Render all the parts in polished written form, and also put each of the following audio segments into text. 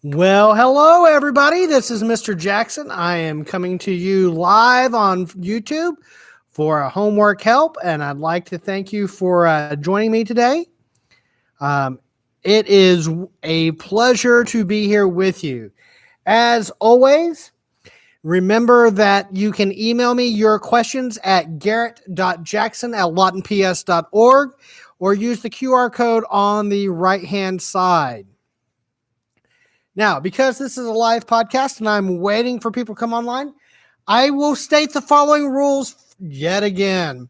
Well, hello, everybody. This is Mr. Jackson. I am coming to you live on YouTube for a homework help, and I'd like to thank you for joining me today. It is a pleasure to be here with you. As always, remember that you can email me your questions at garrett.jackson@lawtonps.org or use the QR code on the right-hand side. Now, because this is a live podcast and I'm waiting for people to come online, I will state the following rules yet again.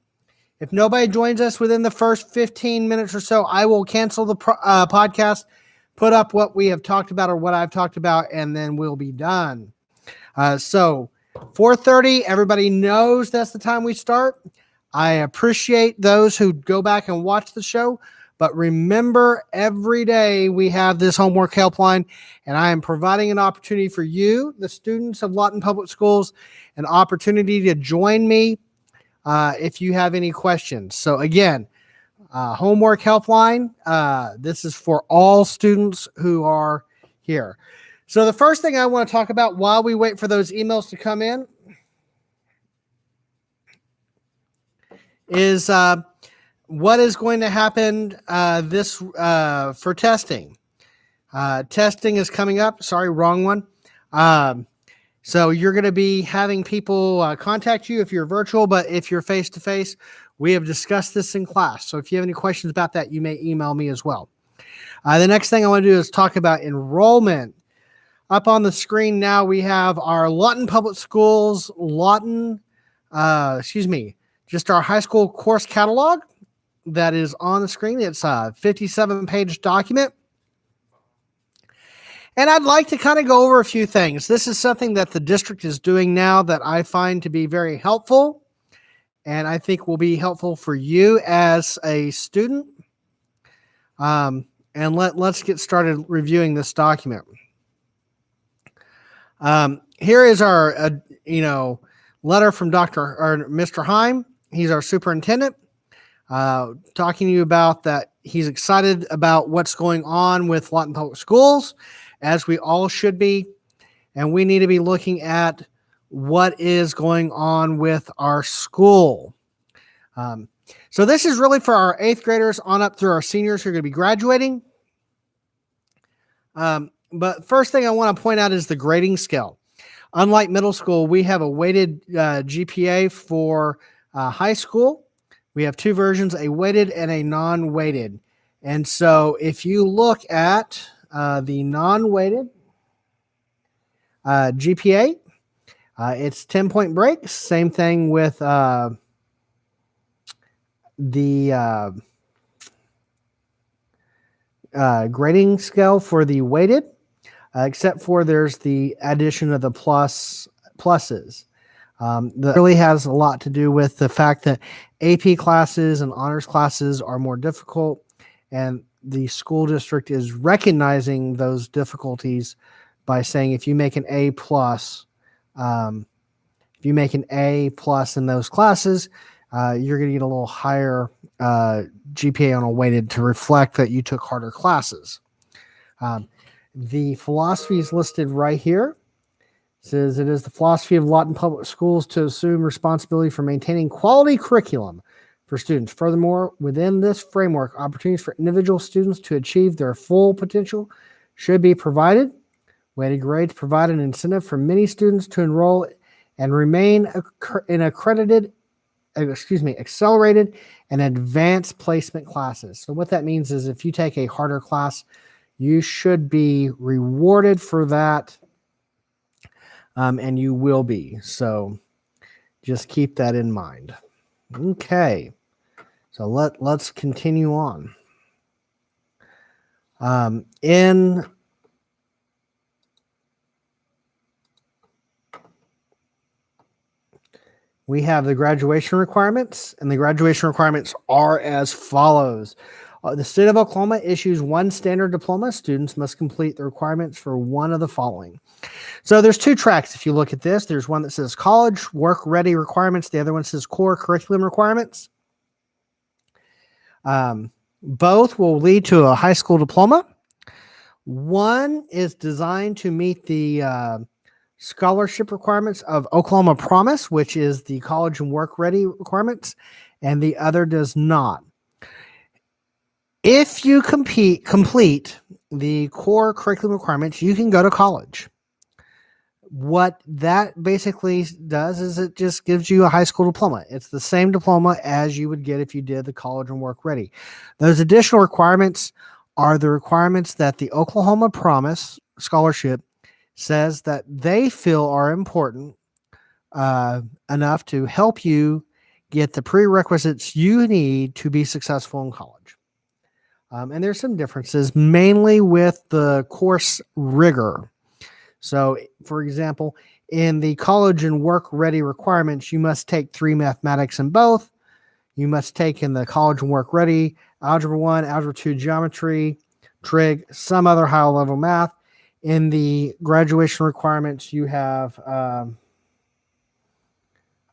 If nobody joins us within the first 15 minutes or so, I will cancel the podcast, put up what we have talked about or what I've talked about, and then we'll be done. So 4:30, everybody knows that's the time we start. I appreciate those who go back and watch the show. But remember, every day we have this homework helpline, and I am providing an opportunity for you, the students of Lawton Public Schools, an opportunity to join me if you have any questions. So again, homework helpline, this is for all students who are here. So the first thing I want to talk about while we wait for those emails to come in is what is going to happen for testing. Testing is coming up. Sorry, wrong one. So you're going to be having people contact you if you're virtual, but if you're face-to-face, we have discussed this in class. So if you have any questions about that, you may email me as well. The next thing I want to do is talk about enrollment. Up on the screen now, we have our Lawton Public Schools, just our high school course catalog. That is on the screen. It's a 57-page document. And I'd like to kind of go over a few things. This is something that the district is doing now that I find to be very helpful, and I think will be helpful for you as a student. And let's get started reviewing this document. Here is our letter from Mr. Heim. He's our superintendent. Talking to you about that he's excited about what's going on with Lawton Public Schools, as we all should be, and we need to be looking at what is going on with our school. So this is really for our 8th graders on up through our seniors who are going to be graduating. But first thing I want to point out is the grading scale. Unlike middle school, we have a weighted GPA for high school. We have two versions, a weighted and a non-weighted. And so if you look at the non-weighted GPA, it's 10-point breaks. Same thing with the grading scale for the weighted, except for there's the addition of the pluses. That really has a lot to do with the fact that AP classes and honors classes are more difficult, and the school district is recognizing those difficulties by saying if you make an A plus, in those classes, you're going to get a little higher GPA on a weighted to reflect that you took harder classes. The philosophy is listed right here. It says it is the philosophy of Lawton Public Schools to assume responsibility for maintaining quality curriculum for students. Furthermore, within this framework, opportunities for individual students to achieve their full potential should be provided. Weighted grades provide an incentive for many students to enroll and remain in accelerated and advanced placement classes. So what that means is if you take a harder class, you should be rewarded for that. And you will be. So just keep that in mind. Okay. So let's continue on. We have the graduation requirements, and the graduation requirements are as follows. The state of Oklahoma issues one standard diploma. Students must complete the requirements for one of the following. So there's two tracks. If you look at this, there's one that says college work ready requirements. The other one says core curriculum requirements. Both will lead to a high school diploma. One is designed to meet the scholarship requirements of Oklahoma Promise, which is the college and work ready requirements, and the other does not. If you complete the core curriculum requirements, you can go to college. What that basically does is it just gives you a high school diploma. It's the same diploma as you would get if you did the college and work ready. Those additional requirements are the requirements that the Oklahoma Promise Scholarship says that they feel are important enough to help you get the prerequisites you need to be successful in college. And there's some differences, mainly with the course rigor. So, for example, in the college and work ready requirements, you must take 3 mathematics in both. You must take in the college and work ready, Algebra 1, Algebra 2, Geometry, Trig, some other high level math. In the graduation requirements, you have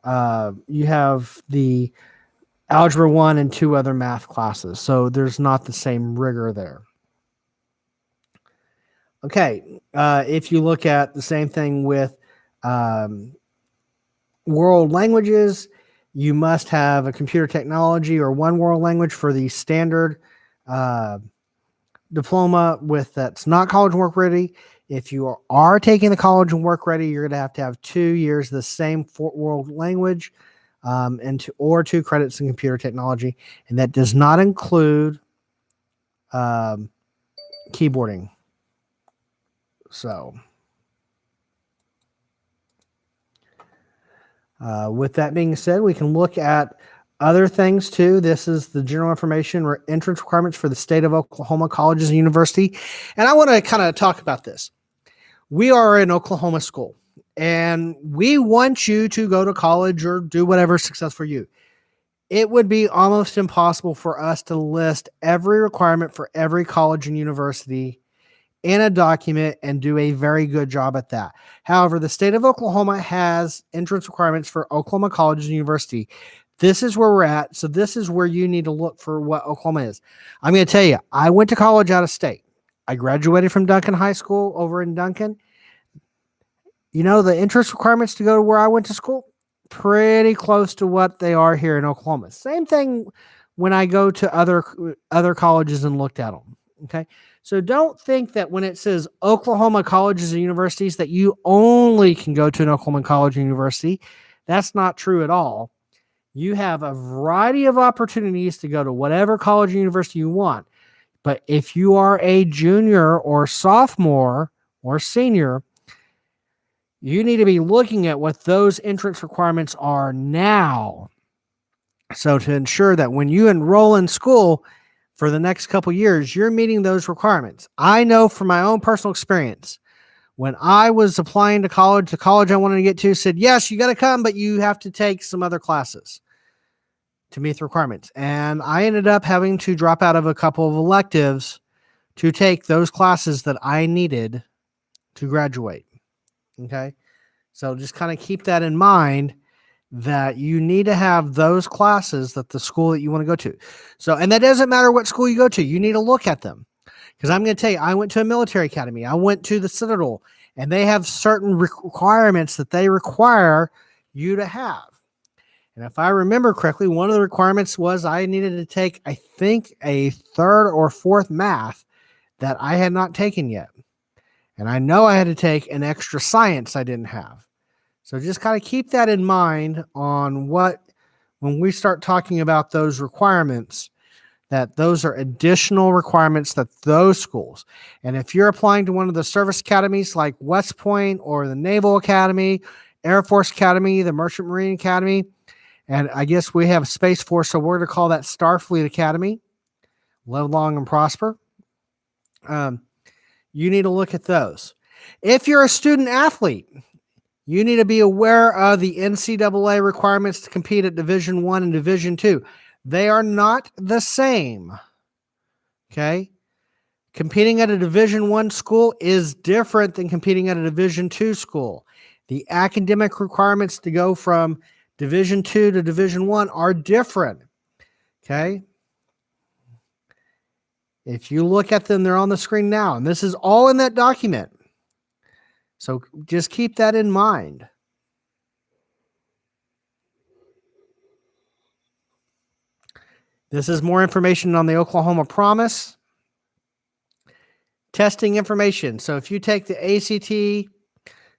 the Algebra 1 and 2 other math classes. So there's not the same rigor there. Okay, if you look at the same thing with world languages, you must have a computer technology or one world language for the standard diploma with that's not college and work ready. If you are taking the college and work ready, you're going to have 2 years the same world language and 2 credits in computer technology, and that does not include keyboarding. So, with that being said, we can look at other things too. This is the general information or entrance requirements for the state of Oklahoma colleges and university. And I want to kind of talk about this. We are an Oklahoma school, and we want you to go to college or do whatever is successful for you. It would be almost impossible for us to list every requirement for every college and university in a document and do a very good job at that. However, the state of Oklahoma has entrance requirements for Oklahoma colleges and university. This is where we're at. So this is where you need to look for what Oklahoma is. I'm going to tell you, I went to college out of state. I graduated from Duncan High School over in Duncan. You know, the entrance requirements to go to where I went to school, pretty close to what they are here in Oklahoma. Same thing when I go to other colleges and looked at them. Okay. So don't think that when it says Oklahoma colleges and universities that you only can go to an Oklahoma college and university. That's not true at all. You have a variety of opportunities to go to whatever college or university you want. But if you are a junior or sophomore or senior, you need to be looking at what those entrance requirements are now. So to ensure that when you enroll in school for the next couple years, you're meeting those requirements. I know from my own personal experience, when I was applying to college, the college I wanted to get to said, yes, you got to come, but you have to take some other classes to meet the requirements. And I ended up having to drop out of a couple of electives to take those classes that I needed to graduate. Okay. So just kind of keep that in mind, that you need to have those classes that the school that you want to go to. So, and that doesn't matter what school you go to, you need to look at them. Because I'm going to tell you, I went to a military academy. I went to the Citadel, and they have certain requirements that they require you to have. And if I remember correctly, one of the requirements was I needed to take, I think, a 3rd or 4th math that I had not taken yet. And I know I had to take an extra science I didn't have. So just kind of keep that in mind on when we start talking about those requirements, that those are additional requirements that those schools. And if you're applying to one of the service academies like West Point or the Naval Academy, Air Force Academy, the Merchant Marine Academy, and I guess we have Space Force, so we're going to call that Starfleet Academy. Live long and prosper. You need to look at those. If you're a student athlete, you need to be aware of the NCAA requirements to compete at Division I and Division II. They are not the same. Okay? Competing at a Division I school is different than competing at a Division II school. The academic requirements to go from Division II to Division I are different. Okay? If you look at them, they're on the screen now, and this is all in that document. So just keep that in mind. This is more information on the Oklahoma Promise. Testing information. So if you take the ACT,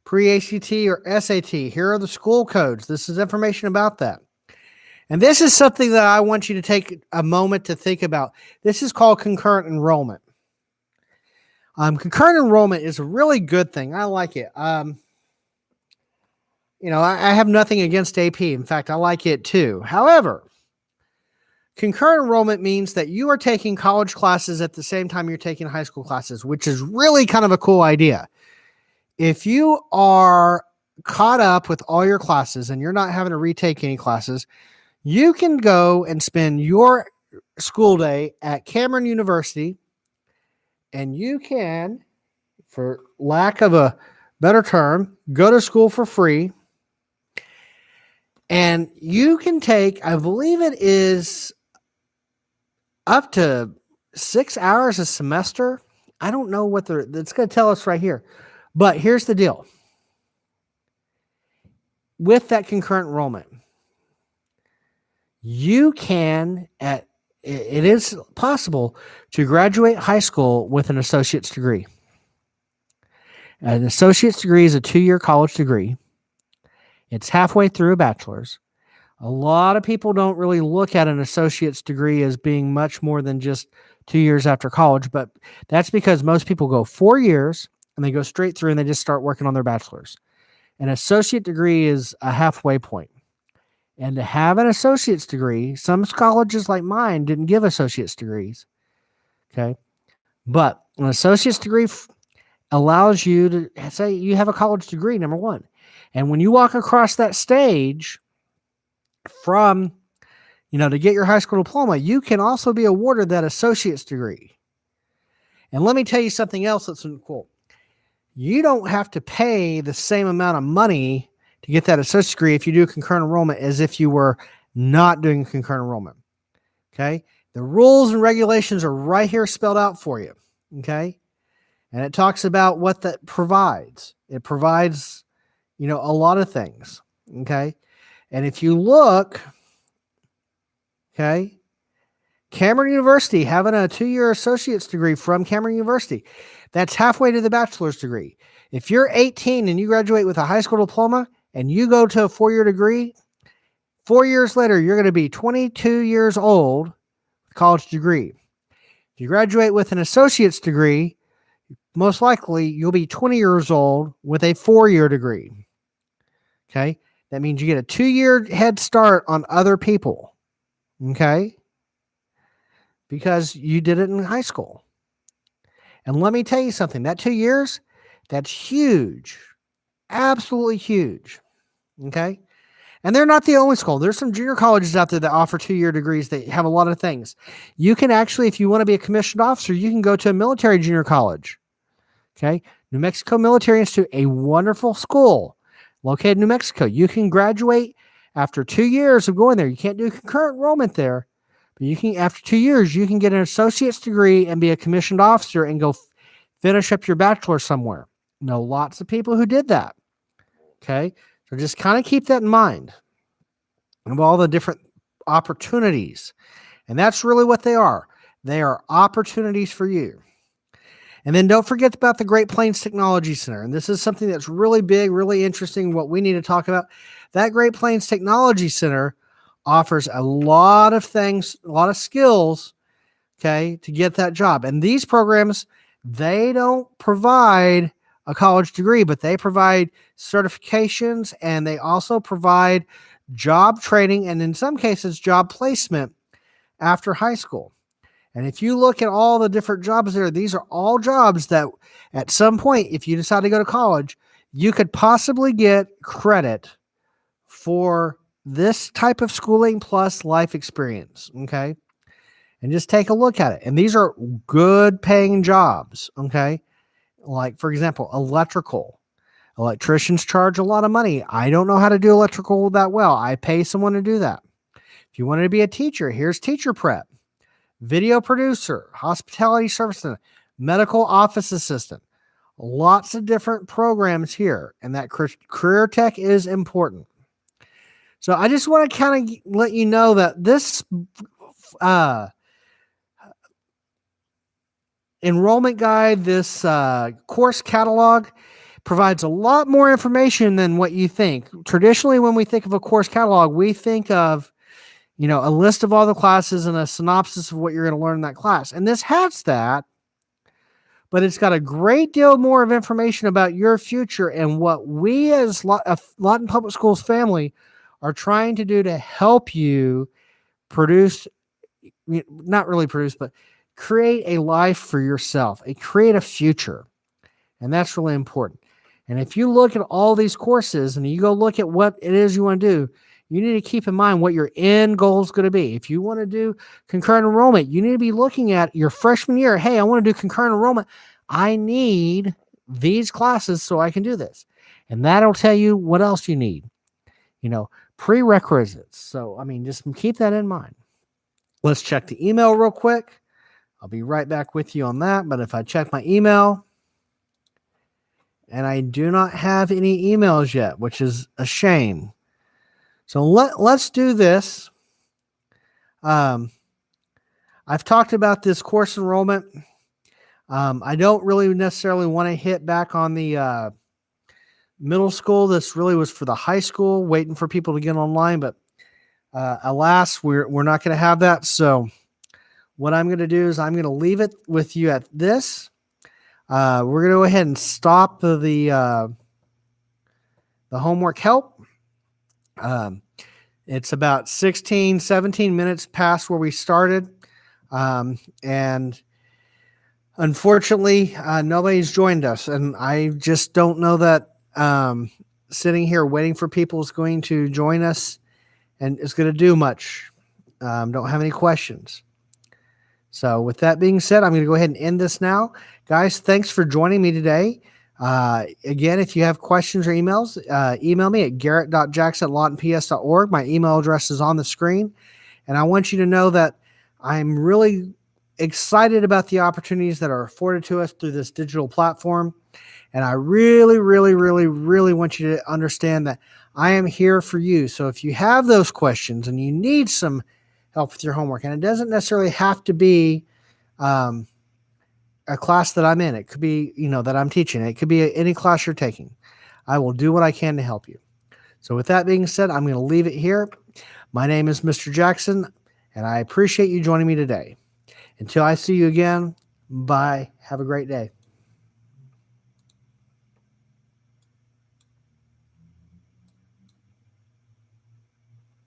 pre-ACT, or SAT, here are the school codes. This is information about that. And this is something that I want you to take a moment to think about. This is called concurrent enrollment. Concurrent enrollment is a really good thing. I like it. I have nothing against AP. In fact, I like it too. However, concurrent enrollment means that you are taking college classes at the same time you're taking high school classes, which is really kind of a cool idea. If you are caught up with all your classes and you're not having to retake any classes, you can go and spend your school day at Cameron University, and you can, for lack of a better term, go to school for free. And you can take, I believe it is up to 6 hours a semester. I don't know what it's going to tell us right here. But here's the deal. With that concurrent enrollment, you can, it is possible to graduate high school with an associate's degree. An associate's degree is a 2-year college degree. It's halfway through a bachelor's. A lot of people don't really look at an associate's degree as being much more than just 2 years after college, but that's because most people go 4 years and they go straight through and they just start working on their bachelor's. An associate degree is a halfway point. And to have an associate's degree, some colleges like mine didn't give associate's degrees. Okay. But an associate's degree allows you to say you have a college degree, number one. And when you walk across that stage from, to get your high school diploma, you can also be awarded that associate's degree. And let me tell you something else that's cool. You don't have to pay the same amount of money to get that associate's degree if you do concurrent enrollment as if you were not doing concurrent enrollment. Okay. The rules and regulations are right here spelled out for you. Okay. And it talks about what that provides. It provides, a lot of things. Okay. And if you look, okay, Cameron University having a 2-year associate's degree from Cameron University, that's halfway to the bachelor's degree. If you're 18 and you graduate with a high school diploma and you go to a 4-year degree, 4 years later, you're going to be 22 years old with a college degree. If you graduate with an associate's degree, most likely you'll be 20 years old with a 4-year degree. Okay. That means you get a 2-year head start on other people. Okay. Because you did it in high school. And let me tell you something, that 2 years, that's huge. Absolutely huge. Okay. And they're not the only school. There's some junior colleges out there that offer 2-year degrees. They have a lot of things. You can actually, if you want to be a commissioned officer, you can go to a military junior college. Okay. New Mexico Military Institute, a wonderful school located in New Mexico. You can graduate after 2 years of going there. You can't do concurrent enrollment there, but you can, after 2 years, you can get an associate's degree and be a commissioned officer and go finish up your bachelor somewhere. Know lots of people who did that. Okay. So just kind of keep that in mind of all the different opportunities. And that's really what they are. They are opportunities for you. And then don't forget about the Great Plains Technology Center. And this is something that's really big, really interesting, what we need to talk about. That Great Plains Technology Center offers a lot of things, a lot of skills, okay, to get that job. And these programs, they don't provide a college degree, but they provide certifications, and they also provide job training, and in some cases, job placement after high school. And if you look at all the different jobs there, these are all jobs that at some point, if you decide to go to college, you could possibly get credit for this type of schooling plus life experience. Okay. And just take a look at it. And these are good paying jobs. Okay. Like, for example, electricians charge a lot of money. I don't know how to do electrical that well. I pay someone to do that. If you wanted to be a teacher, here's teacher prep. video producer, hospitality service center, medical office assistant. Lots of different programs here, and that career tech is important. So I just want to kind of let you know that this enrollment guide, this course catalog, provides a lot more information than what you think. Traditionally, when we think of a course catalog, we think of, a list of all the classes and a synopsis of what you're going to learn in that class. And this has that, but it's got a great deal more of information about your future and what we as Lawton Public Schools family are trying to do to help you not really produce, but create a life for yourself, create a future. And that's really important. And if you look at all these courses and you go look at what it is you want to do, you need to keep in mind what your end goal is going to be. If you want to do concurrent enrollment, you need to be looking at your freshman year. Hey, I want to do concurrent enrollment. I need these classes so I can do this. And that'll tell you what else you need, prerequisites. So, just keep that in mind. Let's check the email real quick. I'll be right back with you on that. But if I check my email, and I do not have any emails yet, which is a shame. So let's do this. I've talked about this course enrollment. I don't really necessarily want to hit back on the middle school. This really was for the high school, waiting for people to get online. But alas, we're not going to have that. So what I'm going to do is I'm going to leave it with you at this. We're going to go ahead and stop the homework help. It's about 16, 17 minutes past where we started. And unfortunately, nobody's joined us. And I just don't know that sitting here waiting for people is going to join us and is going to do much. Don't have any questions. So with that being said, I'm going to go ahead and end this now. Guys, thanks for joining me today. Again, if you have questions or emails, email me at garrett.jackson@lawtonps.org. My email address is on the screen. And I want you to know that I'm really excited about the opportunities that are afforded to us through this digital platform. And I really, really, really, really want you to understand that I am here for you. So if you have those questions and you need some help with your homework, and it doesn't necessarily have to be a class that I'm in. It could be, that I'm teaching. It could be any class you're taking. I will do what I can to help you. So with that being said, I'm going to leave it here. My name is Mr. Jackson, and I appreciate you joining me today. Until I see you again, bye. Have a great day.